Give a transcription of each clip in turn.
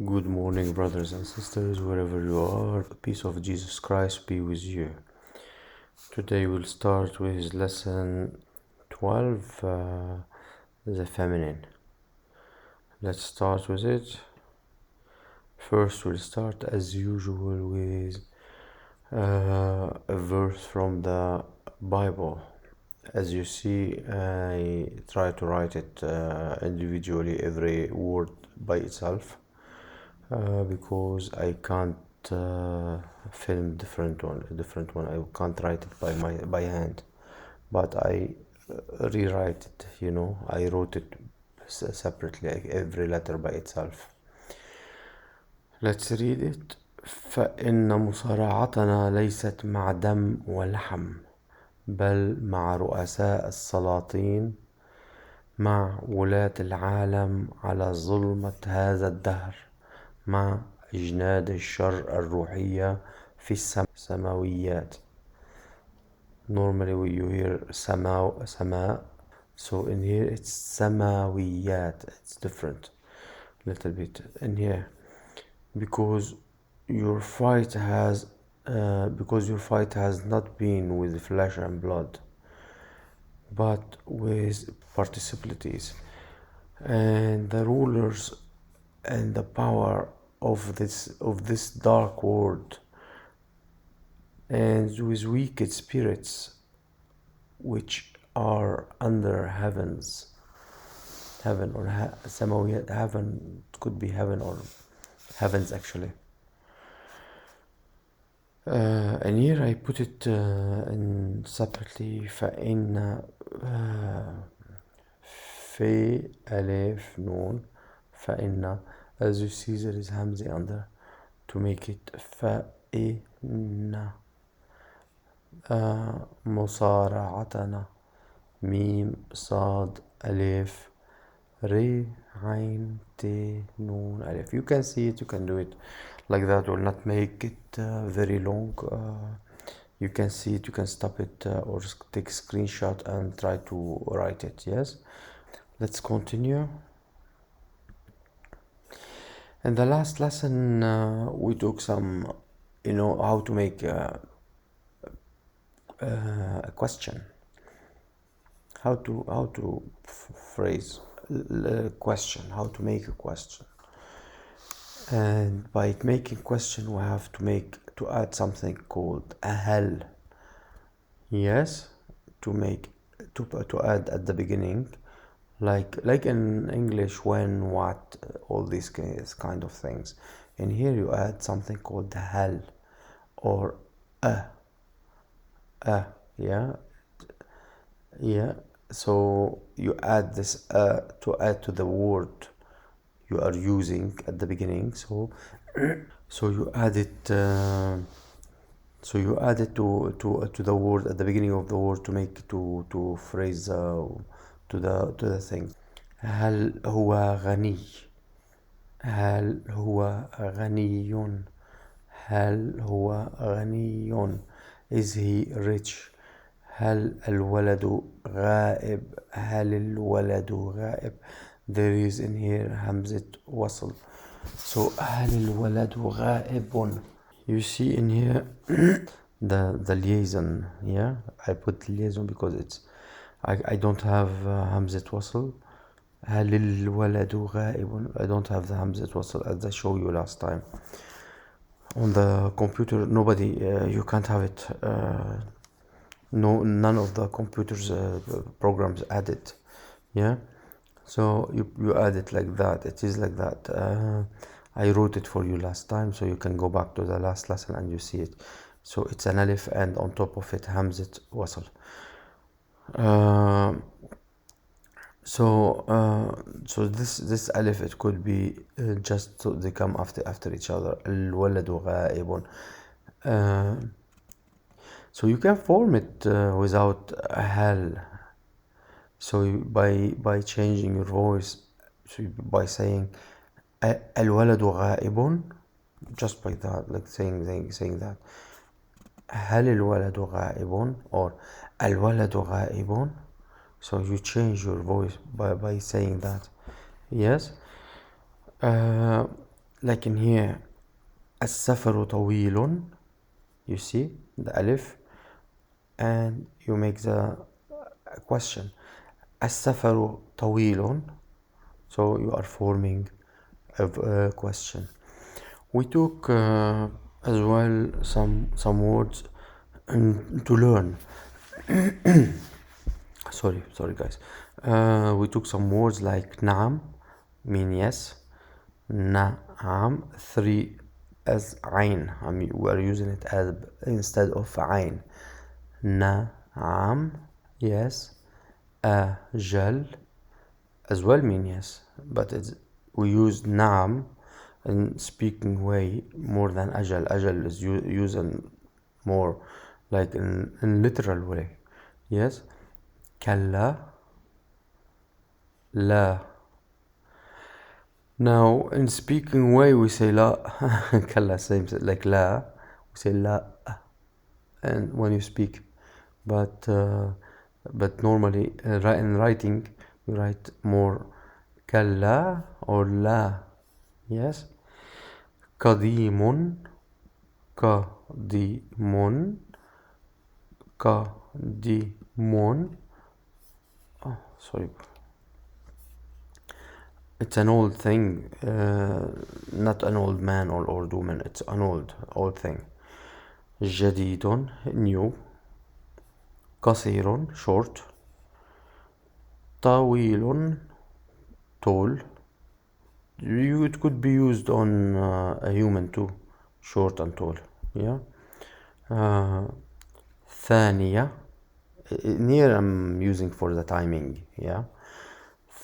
Good morning, brothers and sisters, wherever you are. The peace of Jesus Christ be with you. Today we'll start with lesson 12, the feminine. Let's start with it. First, we'll start as usual with a verse from the Bible. As you see, I try to write it individually, every word by itself. Because I can't film different one. I can't write it by hand, but I rewrite it. I wrote it separately, like every letter by itself. Let's read it. فإن مصارعتنا ليست مع دم ولحم، بل مع رؤساء السلاطين، مع ولاة العالم على ظلمة هذا الدهر، مع أجناد الشر الروحية في السماويات. Normally when you hear sama, so in here it's samawiyat. It's different little bit in here because your fight has not been with flesh and blood, but with participalities and the rulers and the power of this dark world, and with wicked spirits which are under heaven or samawiyat. Heaven could be heaven or heavens actually. And here I put it in separately. فإن في ألف نون فإن. As you see, there is hamza under to make it فإن مصارعتنا ميم صاد ألف ري عين تي نون ألف. You can see it, you can do it like that. Will not make it very long. You can see it, you can stop it or take a screenshot and try to write it. Yes, let's continue. In the last lesson we took some how to make a question, how to phrase a question, how to make a question. And by making question we have to add something called a hell. Yes, to add at the beginning, like in English, when, what, all these kind of things. And here you add something called the hell or yeah. So you add this to add to the word you are using at the beginning. So you add it to the word at the beginning of the word to make to phrase to the thing. هل هو غني؟ هل هو غني؟ هل هو غني؟ Is he rich? هل الولد غائب؟ هل الولد غائب؟ There is in here همزة وصل. So هل الولد غائب? You see in here the liaison. Yeah, I put liaison because it's I don't have همزة وصل. هل الولد غائب? I don't have the همزة وصل as I showed you last time. On the computer, nobody, you can't have it. None of the computers programs add it. Yeah, so you add it like that. It is like that. I wrote it for you last time, so you can go back to the last lesson and you see it. So it's an alif, and on top of it hamzat wasl. So this alif, it could be just so they come after each other. الولد غائب. So you can form it without a hal. So by changing your voice, so by saying الولد غائب, just by that, like saying that هل الولد غائب or الولد غائب. So you change your voice by saying that. Yes. لكن here السفر طويل, you see the alif, and you make the question السفر طويل, so you are forming a question. We took as well some words to learn. sorry guys. We took some words like نعم, mean yes, نعم, 3 as عين, I mean we are using it as instead of عين. نعم, yes. أجل as well mean yes, but we use نعم in speaking way more than أجل. أجل is used more like in literal way. Yes. كلا, لا. Now in speaking way we say لا. كلا same like لا, we say لا and when you speak, but normally in writing you write more كلا or لا. Yes. قديم, قديم, قديم. Oh, sorry. It's an old thing, not an old man or old woman. It's an old thing. جديد, new. قصير, short. طويل, tall. It could be used on a human too, short and tall. Yeah. ثانية, here I'm using for the timing. Yeah.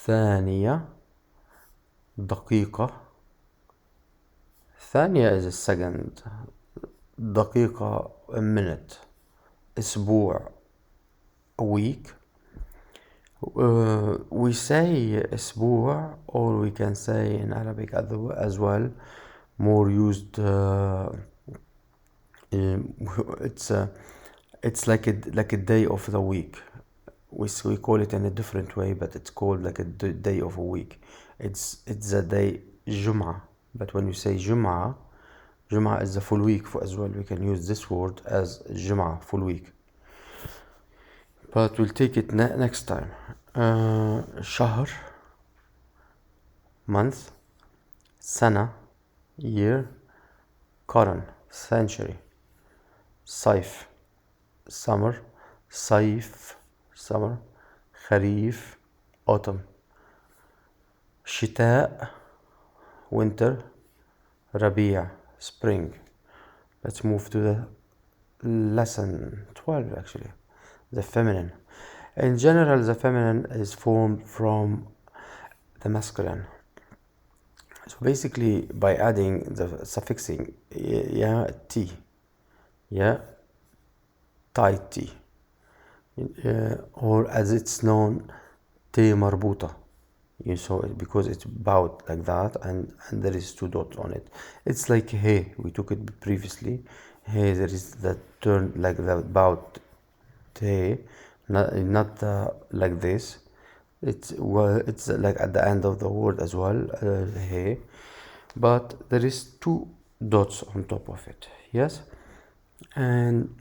ثانية, دقيقة. ثانية is a second, دقيقة a minute. أسبوع, a week. We say أسبوع, or we can say in Arabic as well, more used. It's like a day of the week. We call it in a different way, but it's called like a day of a week. It's a day جمعة, but when you say جمعة is the full week as well. We can use this word as جمعة, full week, but we'll take it next time. شهر, month. سنة, year. قرن, century. صيف, summer. صيف, summer. خريف, autumn. شتاء, winter. ربيع, spring. Let's move to the lesson 12 actually, the feminine. In general, the feminine is formed from the masculine. So basically by adding the suffixing yeah, t, yeah, tight t, or as it's known, t مربوطة. You saw it because it's bowed like that, and there is 2 dots on it. It's like hey, we took it previously. Hey, there is that turn like the bowed hey, not like this. It's like at the end of the word as well, hey, but there is 2 dots on top of it. Yes. And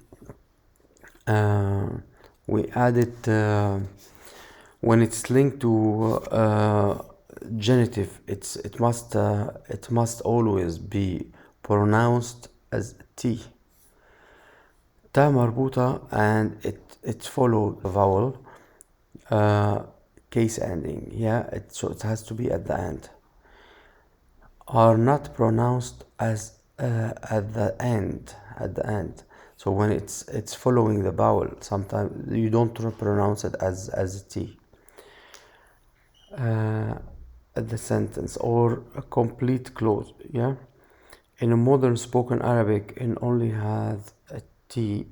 we add it when it's linked to genitive. It must always be pronounced as t. تا مربوطة, and it follows the vowel case ending. Yeah, so it has to be at the end. Are not pronounced as at the end. So when it's following the vowel, sometimes you don't pronounce it as a t. The sentence or a complete clause. Yeah. In a modern spoken Arabic, it only has a t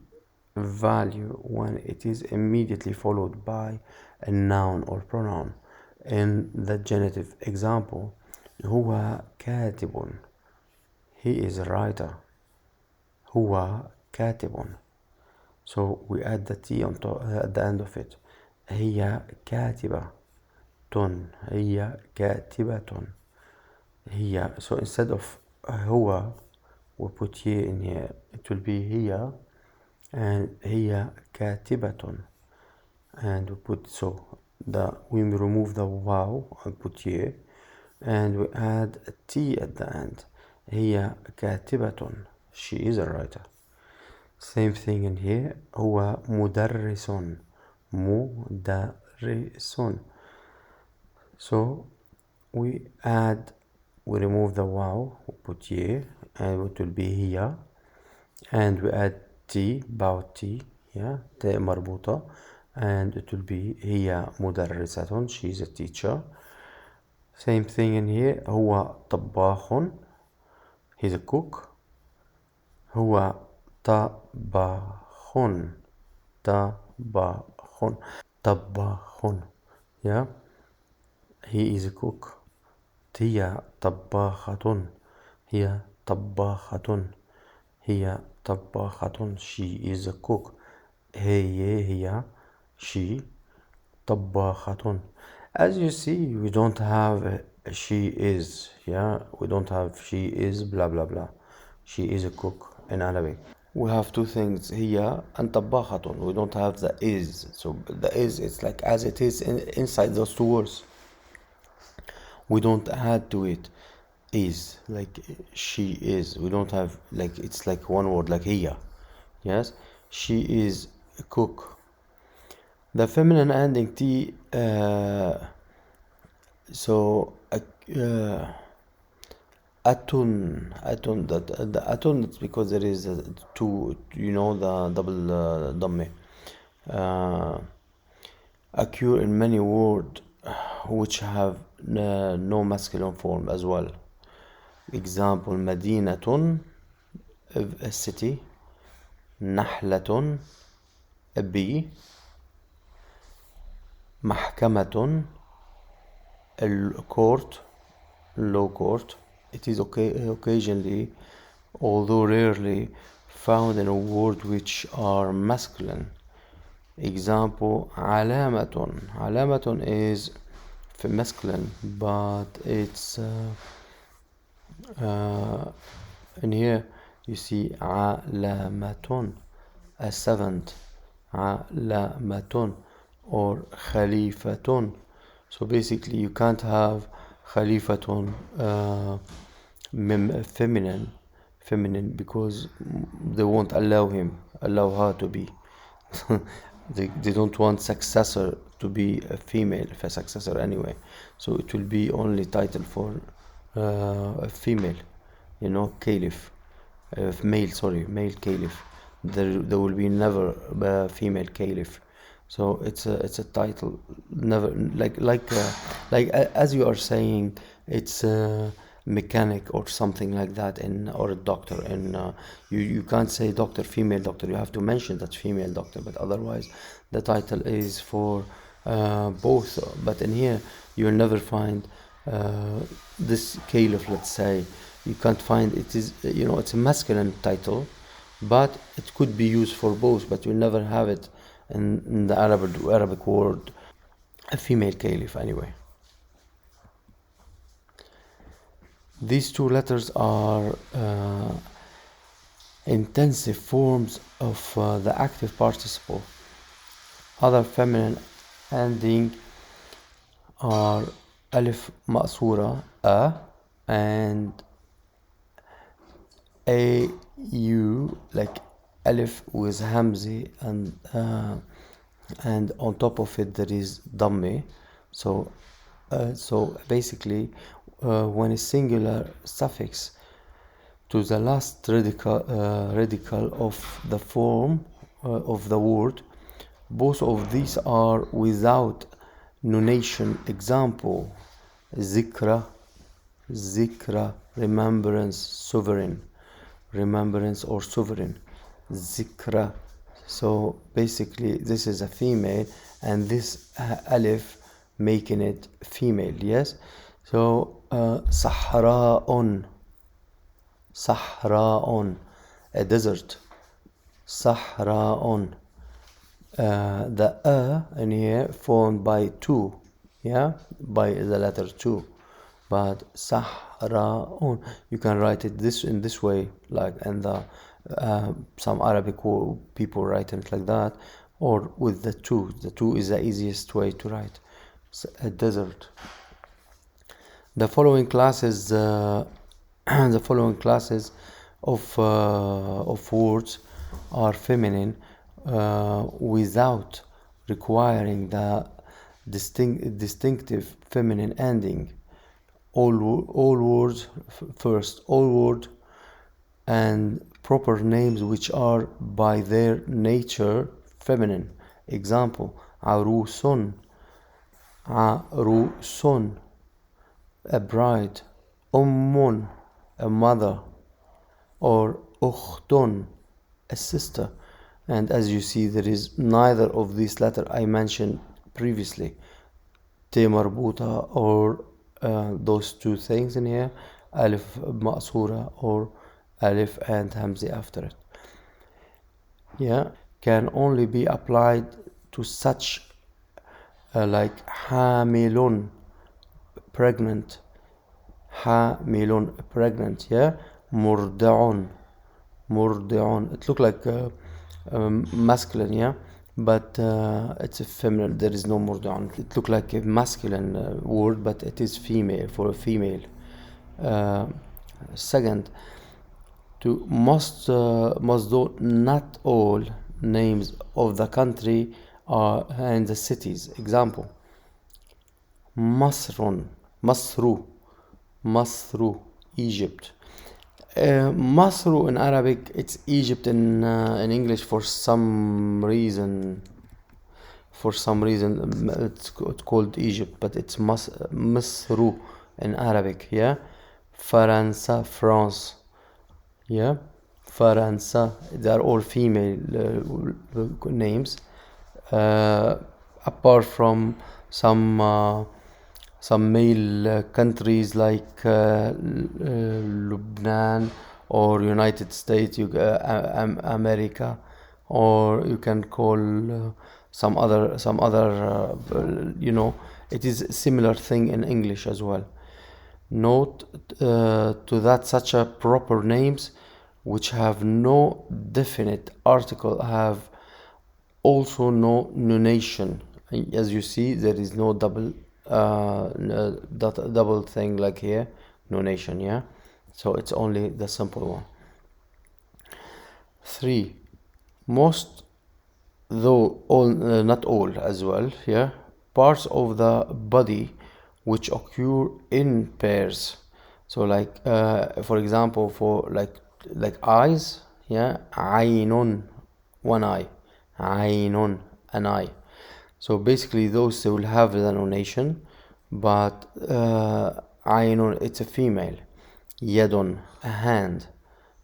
value when it is immediately followed by a noun or pronoun. In the genitive example, هو كاتب, he is a writer. هو كاتب. So we add the t on top, at the end of it. هي كاتبة. هي كاتبة. هي. So instead of هو we put ye in here, it will be هي, and هي كاتبة, and we put, so we remove the wow and put ye, and we add a t at the end. هي كاتبة, she is a writer. Same thing in here, هو مدرس, مدرس. So we remove the wow, we put ye, and it will be هي, and we add t, about t, yeah, تاء مربوطة, and it will be هي مدرسة, she is a teacher. Same thing in here, هو طباخ, he's a cook. هو طباخ, طباخ, yeah, he is a cook. هي طباخة, هي طباخة, هي طباخة, she is a cook. هي, she, طباخة. As you see, we don't have she is, yeah, we don't have she is blah blah blah. She is a cook in Arabic. We have two things, هي and طباخة. We don't have the is, so the is, it's like as it is inside those two words. We don't add to it is, like she is. We don't have, like, it's like one word, like هي. Yes, she is a cook. The feminine ending t, so atun, the atun, it's because there is two, you know, the double dhamme occur in many words which have no masculine form as well. Example, مدينة, a city. نحلة, a bee. محكمة, a court, law court. It is occasionally, although rarely, found in a word which are masculine. Example, علامة. علامة is masculine, but it's in here you see علامة, a servant. علامة, or خليفة. So basically you can't have خليفة feminine because they won't allow her to be. they don't want successor to be a female, a successor anyway. So it will be only title for a female, you know, caliph. Male caliph. There will be never a female caliph. So it's a title, never like as you are saying, it's a mechanic or something like that, or a doctor. And you can't say doctor, female doctor. You have to mention that female doctor, but otherwise the title is for both. But in here you'll never find this caliph, let's say. You can't find it. Is, you know, it's a masculine title, but it could be used for both, but you'll never have it in the Arabic word a female caliph anyway. These two letters are intensive forms of the active participle. Other feminine ending are alif ma'sura, a, and a, u, like alif with hamzi, and on top of it there is dhamme. So basically when a singular suffix to the last radical of the form of the word, both of these are without nunation. Example, zikra, remembrance, sovereign, remembrance or sovereign, zikra. So basically this is a female, and this alif making it female. Yes. So sahra'un, a desert. sahra'un, the in here formed by two, yeah, by the letter two. but Sahraun, you can write it in this way, like, and some Arabic people write it like that, or with the two. The two is the easiest way to write. A desert. The following classes of words are feminine without requiring the distinctive feminine ending. All words and proper names which are by their nature feminine. Example: عروس, عروس, a bride. أم, a mother. Or أخت, a sister. And as you see, there is neither of these letters I mentioned previously, T marbuta, or those two things in here, alif ma'sura or alif and hamza after it. Yeah, can only be applied to such like حامل, pregnant, حامل, pregnant. Yeah, مرضع, مرضع. It look like masculine, yeah, but it's a feminine. There is no مرضع. It look like a masculine word, but it is female, for a female. Second, to most though not all names of the country are and the cities. Example: مصر, مصر, مصر, Egypt. Masru in Arabic, it's Egypt in English for some reason. It's called Egypt, but it's Masru in Arabic. Yeah, Faransa, France. Yeah, Faransa. They are all female names, apart from some male countries like Lebanon or United States, America, or you can call some other it is a similar thing in English as well. Note to that such a proper names which have no definite article have also no nunation. As you see, there is no double thing like here, nunation. Yeah, so it's only the simple one. 3. Most, though all, not all as well. Yeah, parts of the body which occur in pairs. So like for example, for like eyes. Yeah, عين, one eye. عين, an eye. So basically those they will have the nunation, but عين, it's a female. يد, a hand.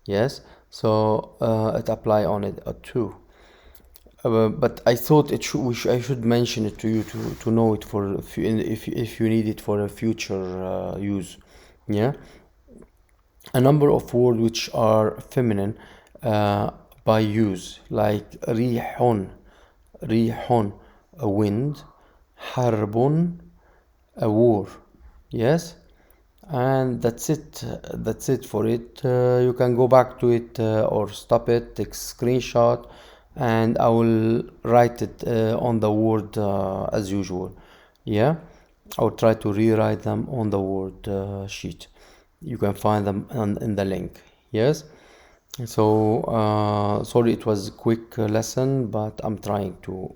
Yes, so it apply on it too. But I thought I should mention it to you to know it for if you need it for a future use. Yeah, a number of words which are feminine by use, like ريح, ريح, a wind, حرب, a war. Yes, and that's it for it. You can go back to it or stop it, take screenshot, and I will write it on the word as usual. Yeah, I will try to rewrite them on the word sheet. You can find them in the link. Yes, so sorry it was a quick lesson, but I'm trying to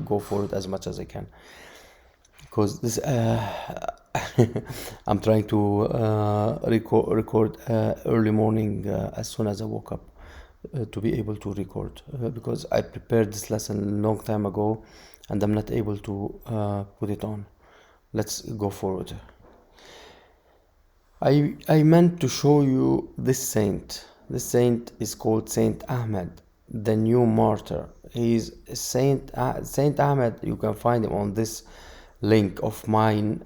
go for it as much as I can, because this I'm trying to record early morning as soon as I woke up to be able to record, because I prepared this lesson a long time ago and I'm not able to put it on. Let's go forward. I meant to show you this saint. This saint is called Saint Ahmed, the new martyr. He's Saint Ahmed. You can find him on this link of mine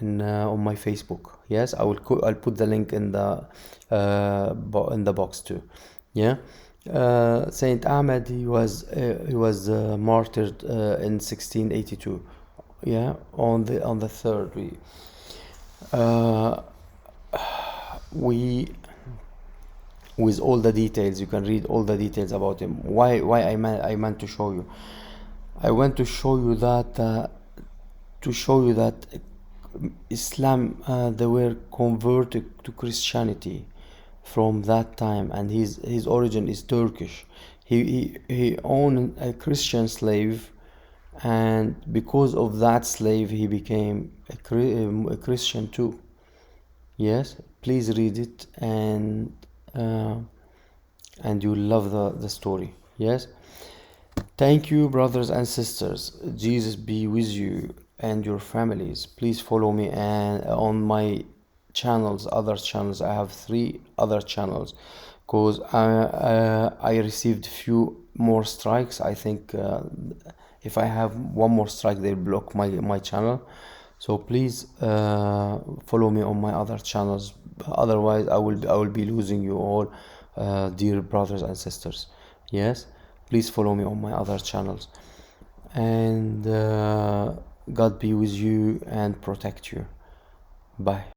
in on my Facebook. Yes, I'll put the link in the box too. Yeah, Saint Ahmed, he was martyred in 1682. Yeah, on the 3rd. uh, we with all the details, you can read all the details about him. Why I meant to show you, I want to show you that Islam, they were converted to Christianity from that time, and his origin is Turkish. He owned a Christian slave, and because of that slave he became a Christian too. Yes, please read it, uh, and you'll love the story. Yes. Thank you, brothers and sisters. Jesus be with you and your families. Please follow me and on my channels, other channels. I have 3 other channels, because I received few more strikes. I think if I have one more strike, they'll block my channel. So please follow me on my other channels. Otherwise, I will be losing you all, dear brothers and sisters. Yes, please follow me on my other channels, and God be with you and protect you. Bye.